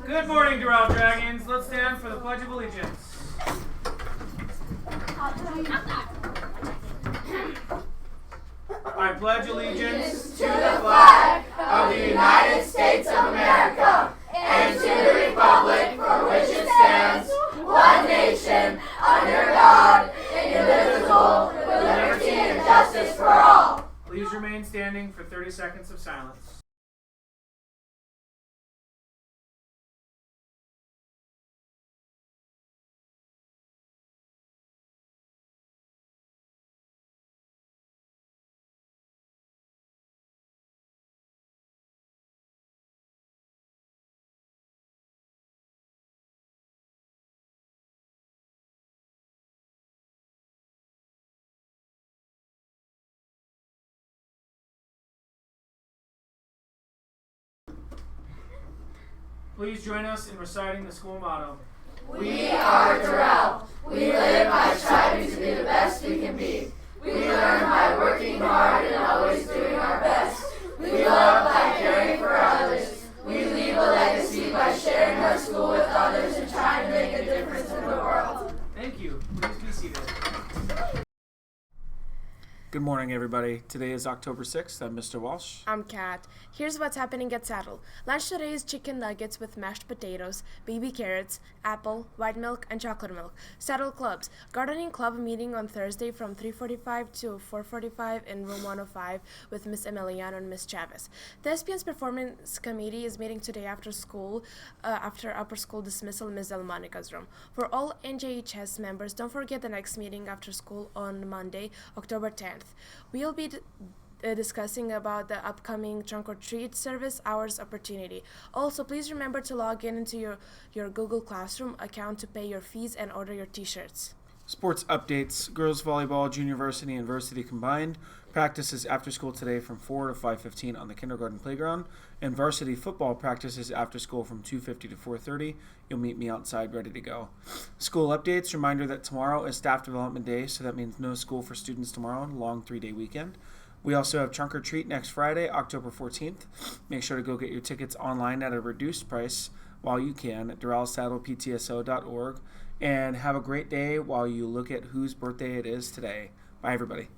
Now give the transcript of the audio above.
Good morning, Doral Dragons. Let's stand for the Pledge of Allegiance. I pledge allegiance to the flag of the United States of America and to the republic for which it stands, one nation, under God, indivisible, with liberty and justice for all. Please remain standing for 30 seconds of silence. Please join us in reciting the school motto. We are Doral. We live by striving to be the best we can be. We learn by working hard and always doing our best. We love by caring for others. We leave a legacy by sharing our school with others and trying to make a difference in the world. Thank you. Please be seated. Good morning, everybody. Today is October 6th. I'm Mr. Walsh. I'm Kat. Here's what's happening at Saddle. Lunch today is chicken nuggets with mashed potatoes, baby carrots, apple, white milk, and chocolate milk. Saddle clubs. Gardening club meeting on Thursday from 3:45 to 4:45 in room 105 with Miss Emiliano and Ms. Chavez. Thespians performance committee is meeting today after school, after upper school dismissal in Ms. DellaMonica's room. For all NJHS members, don't forget the next meeting after school on Monday, October 10th. We'll be discussing about the upcoming trunk or treat service hours opportunity. Also, please remember to log in into your Google Classroom account to pay your fees and order your t-shirts. Sports updates. Girls volleyball, junior varsity and varsity combined. Practices after school today from 4 to 5:15 on the kindergarten playground. And varsity football practices after school from 2:50 to 4:30. You'll meet me outside ready to go. School updates. Reminder that tomorrow is staff development day, so that means no school for students tomorrow and a long 3-day weekend. We also have trunk or treat next Friday, October 14th. Make sure to go get your tickets online at a reduced price while you can at DoralSaddlePTSO.org. And have a great day while you look at whose birthday it is today. Bye, everybody.